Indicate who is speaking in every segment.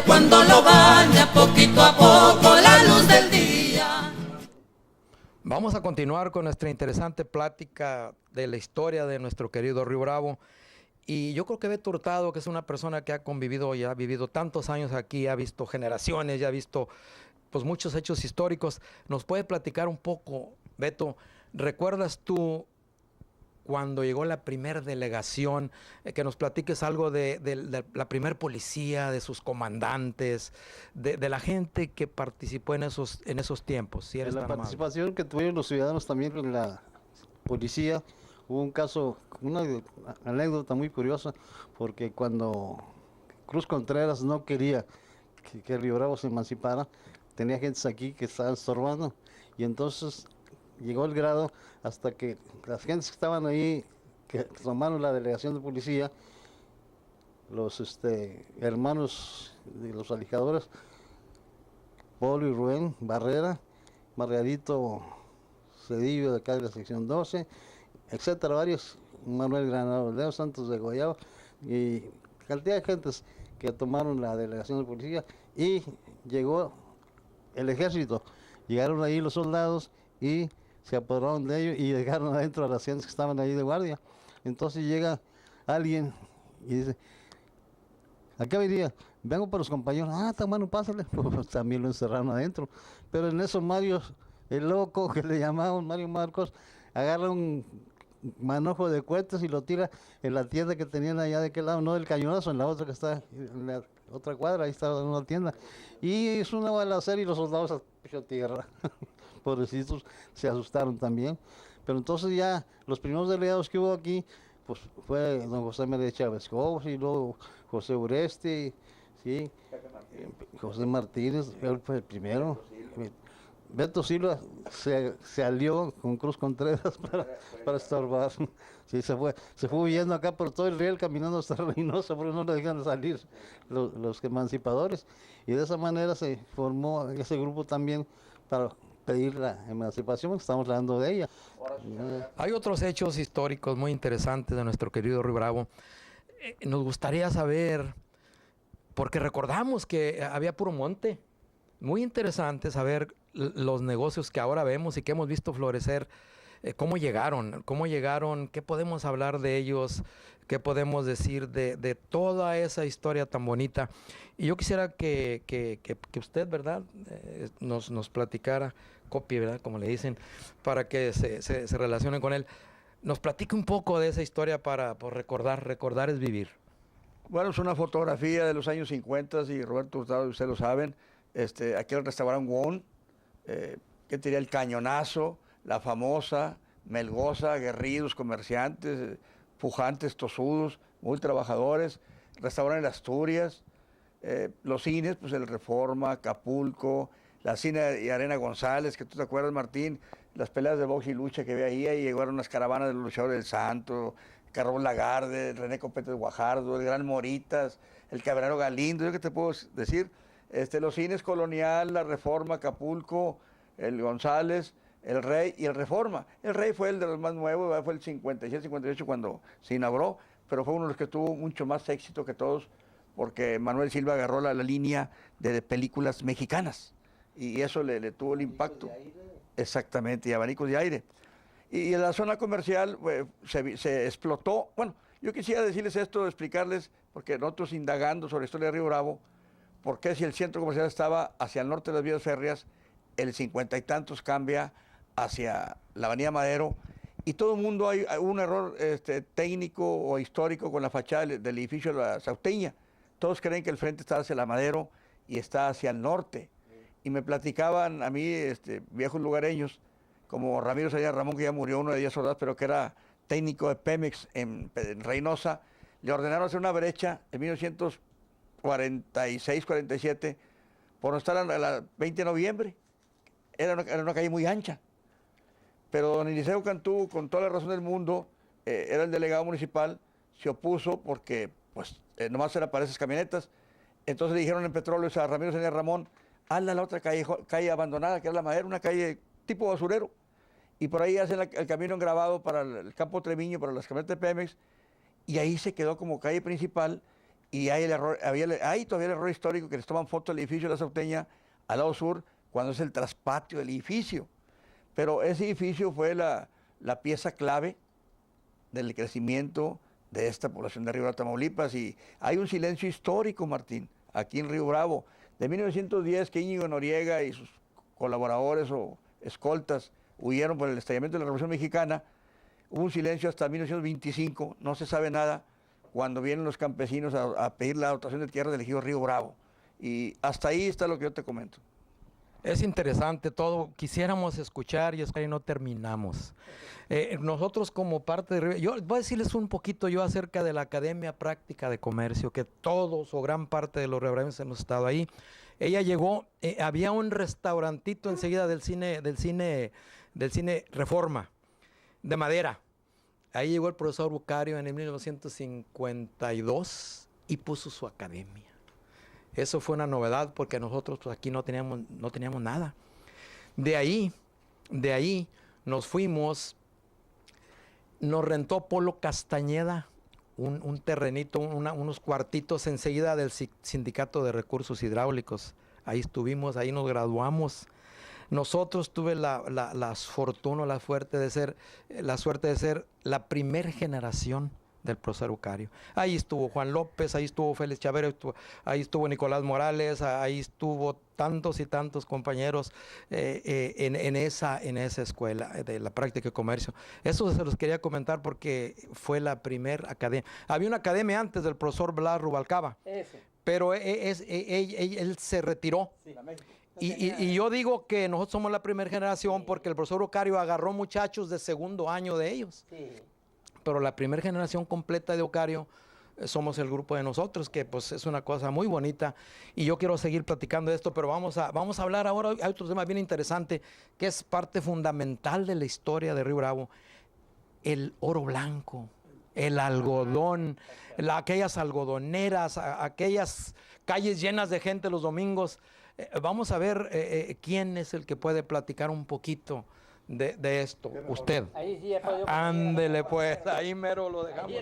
Speaker 1: cuando lo baña poquito a poco la luz del día.
Speaker 2: Vamos a continuar con nuestra interesante plática de la historia de nuestro querido Río Bravo. Y yo creo que Beto Hurtado, que es una persona que ha convivido y ha vivido tantos años aquí, ha visto generaciones, ya ha visto pues muchos hechos históricos, nos puede platicar un poco, Beto. ¿Recuerdas tú cuando llegó la primer delegación, que nos platiques algo de la primer policía, de sus comandantes, de la gente que participó en esos tiempos? Si eres
Speaker 3: En la
Speaker 2: tan amable.
Speaker 3: participación que tuvieron los ciudadanos también con la policía, hubo un caso, una anécdota muy curiosa, porque cuando Cruz Contreras no quería que Río Bravo se emancipara, tenía gentes aquí que estaban estorbando, y entonces llegó el grado hasta que las gentes que estaban ahí, que tomaron la delegación de policía, los hermanos de los alijadores, Polo y Rubén Barrera, Margarito Cedillo de acá de la sección 12, etcétera, varios, Manuel Granado, Leo Santos de Guayaba, y cantidad de gentes que tomaron la delegación de policía, y llegó el ejército, llegaron ahí los soldados y se apoderaron de ellos y llegaron adentro a las gentes que estaban ahí de guardia. Entonces llega alguien y dice: ¿a qué venía? Vengo por los compañeros. Ah, está bueno, pásale. Pues también lo encerraron adentro. Pero en eso Mario, el loco que le llamaban Mario Marcos, agarra un manojo de cohetes y lo tira en la tienda que tenían allá de aquel lado, no del Cañonazo, en la otra que está en la otra cuadra, ahí estaba en una tienda. Y es una balacera y los soldados a piso tierra. Pobrecitos, se asustaron también. Pero entonces ya los primeros delegados que hubo aquí, pues fue don José María Chávez Cobos, y luego José Uresti, sí, José Martínez, él fue el primero. Beto Silva se alió con Cruz Contreras para estorbar. Sí, se fue huyendo acá por todo el riel, caminando hasta Reynosa, porque no le dejan salir los emancipadores. Y de esa manera se formó ese grupo también para pedir la emancipación, estamos hablando de ella.
Speaker 2: Hay otros hechos históricos muy interesantes de nuestro querido Río Bravo. Nos gustaría saber, porque recordamos que había puro monte. Muy interesante saber los negocios que ahora vemos y que hemos visto florecer, cómo llegaron, qué podemos hablar de ellos, qué podemos decir de toda esa historia tan bonita. Y yo quisiera que usted, ¿verdad?, nos platicara, copie, ¿verdad?, como le dicen, para que se relacionen con él. Nos platique un poco de esa historia para recordar es vivir.
Speaker 4: Bueno, es una fotografía de los años 50 y Roberto Hurtado, ustedes lo saben. Aquí el restaurante Won, que tenía el Cañonazo, la famosa, melgoza, aguerridos, comerciantes, pujantes, tosudos, muy trabajadores. Restaurante en Asturias, los cines, pues el Reforma, Acapulco, la Cine y Arena González, que tú te acuerdas, Martín, las peleas de box y lucha que había ahí llegaron las caravanas de los luchadores del Santo, Carrón Lagarde, René Copete de Guajardo, el Gran Moritas, el Caballero Galindo. ¿Yo qué te puedo decir? Los cines Colonial, la Reforma, Acapulco, el González, el Rey y el Reforma. El Rey fue el de los más nuevos, fue el 57, 58 cuando se inauguró, pero fue uno de los que tuvo mucho más éxito que todos, porque Manuel Silva agarró la línea de películas mexicanas y eso le tuvo el impacto. Exactamente, y abanicos de aire. Y en la zona comercial se explotó. Bueno, yo quisiera decirles esto, explicarles, porque nosotros indagando sobre la historia de Río Bravo, por qué si el centro comercial estaba hacia el norte de las vías férreas, el 50 y tantos cambia hacia la avenida Madero, y todo el mundo hay un error técnico o histórico con la fachada del edificio de la Sauteña. Todos creen que el frente está hacia la Madero y está hacia el norte. Y me platicaban a mí viejos lugareños, como Ramiro Salinas Ramón, que ya murió, uno de 10 soldados, pero que era técnico de Pemex en Reynosa, le ordenaron hacer una brecha en 1946, 47, por no estar a la 20 de noviembre. Era una calle muy ancha. Pero don Eliseo Cantú, con toda la razón del mundo, era el delegado municipal, se opuso porque pues nomás era para esas camionetas. Entonces le dijeron en Petróleos a Ramiro Salinas Ramón: hazla la otra calle abandonada, que era la Madera, una calle tipo basurero. Y por ahí hacen el camino engravado para el campo Treviño, para las camionetas de Pemex, y ahí se quedó como calle principal, y hay, hay todavía el error histórico que les toman foto del edificio de la Sauteña al lado sur, cuando es el traspatio del edificio. Pero ese edificio fue la pieza clave del crecimiento de esta población de Río Bravo, Tamaulipas, y hay un silencio histórico, Martín, aquí en Río Bravo, de 1910, que Íñigo Noriega y sus colaboradores o escoltas huyeron por el estallamiento de la Revolución Mexicana. Hubo un silencio hasta 1925, no se sabe nada, cuando vienen los campesinos a pedir la dotación de tierra del ejido Río Bravo. Y hasta ahí está lo que yo te comento.
Speaker 2: Es interesante todo, quisiéramos escuchar y no terminamos. Nosotros como parte de... Yo voy a decirles un poquito yo acerca de la Academia Práctica de Comercio, que todos o gran parte de los riobrevenses hemos estado ahí. Ella llegó, había un restaurantito enseguida del cine Reforma, de madera. Ahí llegó el profesor Bucario en el 1952 y puso su academia. Eso fue una novedad porque nosotros pues, aquí no teníamos nada. De ahí nos fuimos, nos rentó Polo Castañeda un terrenito, unos cuartitos enseguida del Sindicato de Recursos Hidráulicos. Ahí estuvimos, ahí nos graduamos. Nosotros tuve la suerte de ser la primer generación del profesor Bucario. Ahí estuvo Juan López, ahí estuvo Félix Chavero, ahí estuvo Nicolás Morales, ahí estuvo tantos y tantos compañeros en esa escuela de la práctica de comercio. Eso se los quería comentar porque fue la primera academia. Había una academia antes del profesor Blas Rubalcaba, pero él se retiró. Sí. Y yo digo que nosotros somos la primera generación porque el profesor Bucario agarró muchachos de segundo año de ellos. Sí. Pero la primera generación completa de Bucario somos el grupo de nosotros, que pues es una cosa muy bonita. Y yo quiero seguir platicando de esto, pero vamos a hablar ahora, hay otro tema bien interesante, que es parte fundamental de la historia de Río Bravo, el oro blanco, el algodón, aquellas algodoneras, aquellas calles llenas de gente los domingos. Vamos a ver quién es el que puede platicar un poquito de esto, usted. Ándele pues, ahí mero lo dejamos.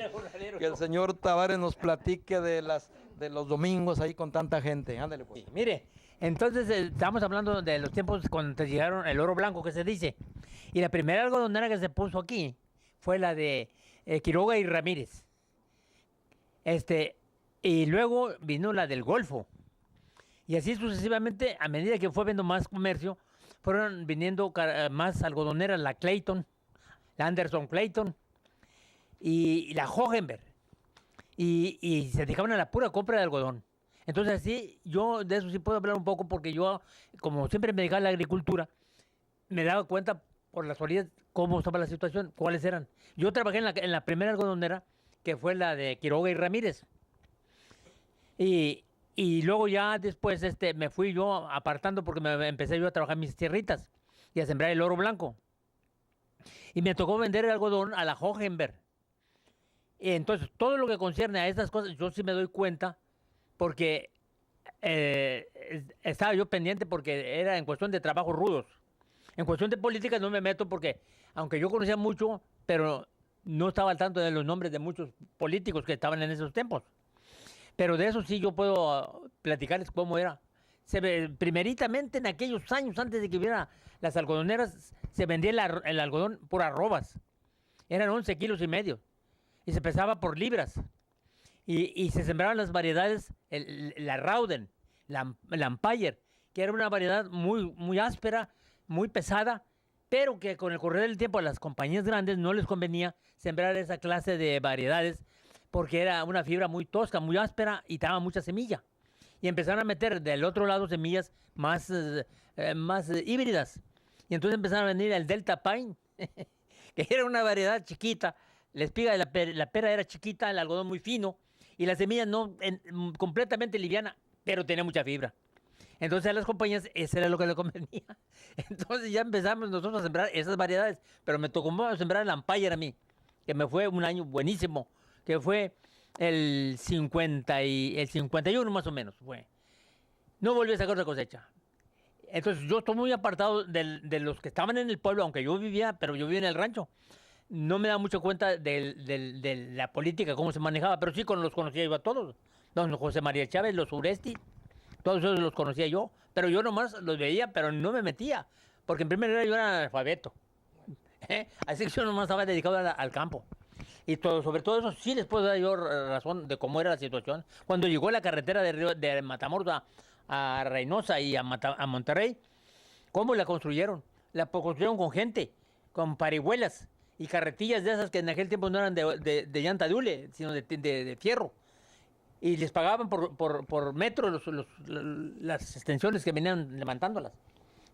Speaker 2: Que el señor Tavares nos platique de los domingos ahí con tanta gente. Ándele pues.
Speaker 5: Sí, mire, entonces estamos hablando de los tiempos cuando te llegaron el oro blanco que se dice. Y la primera algodonera que se puso aquí fue la de Quiroga y Ramírez. Y luego vino la del Golfo. Y así sucesivamente, a medida que fue viendo más comercio, fueron viniendo más algodoneras, la Clayton, la Anderson Clayton y la Hohenberg. Y se dedicaban a la pura compra de algodón. Entonces así, yo de eso sí puedo hablar un poco porque yo, como siempre me dedicaba a la agricultura, me daba cuenta por las orillas cómo estaba la situación, cuáles eran. Yo trabajé en la primera algodonera, que fue la de Quiroga y Ramírez. Y luego ya después me fui yo apartando porque empecé yo a trabajar mis tierritas y a sembrar el oro blanco. Y me tocó vender el algodón a la Hohenberg. Y entonces, todo lo que concierne a estas cosas, yo sí me doy cuenta porque estaba yo pendiente porque era en cuestión de trabajos rudos. En cuestión de política no me meto porque, aunque yo conocía mucho, pero no estaba al tanto de los nombres de muchos políticos que estaban en esos tiempos. Pero de eso sí yo puedo platicarles cómo era. Primeritamente en aquellos años, antes de que hubiera las algodoneras, se vendía el algodón por arrobas. Eran 11 kilos y medio. Y se pesaba por libras. Y se sembraban las variedades, la Rauden, la Empire, que era una variedad muy, muy áspera, muy pesada, pero que con el correr del tiempo a las compañías grandes no les convenía sembrar esa clase de variedades porque era una fibra muy tosca, muy áspera y daba mucha semilla. Y empezaron a meter del otro lado semillas más híbridas. Y entonces empezaron a venir el Delta Pine, que era una variedad chiquita. La espiga de la pera era chiquita, el algodón muy fino, y la semilla completamente liviana, pero tenía mucha fibra. Entonces a las compañías eso era lo que les convenía. Entonces ya empezamos nosotros a sembrar esas variedades, pero me tocó sembrar el Empire a mí, que me fue un año buenísimo, que fue el 51 más o menos. No volví a sacar otra cosecha. Entonces yo estoy muy apartado de los que estaban en el pueblo, aunque yo vivía en el rancho. No me da mucho cuenta de la política, cómo se manejaba, pero sí los conocía yo a todos. Don José María Chávez, los Uresti, todos esos los conocía yo, pero yo nomás los veía, pero no me metía, porque en primer lugar yo era analfabeto. Así que yo nomás estaba dedicado al campo. Y sobre todo eso sí les puedo dar yo razón de cómo era la situación. Cuando llegó la carretera de Matamoros a Reynosa y a Monterrey, ¿cómo la construyeron? La construyeron con gente, con parihuelas y carretillas de esas que en aquel tiempo no eran de llanta de hule, sino de fierro. Y les pagaban por metro las extensiones que venían levantándolas.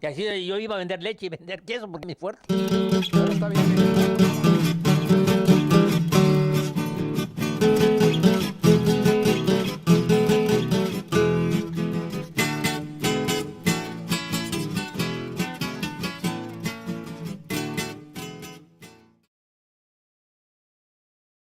Speaker 5: Y así yo iba a vender leche y vender queso porque es mi fuerte.
Speaker 2: Ahora está bien.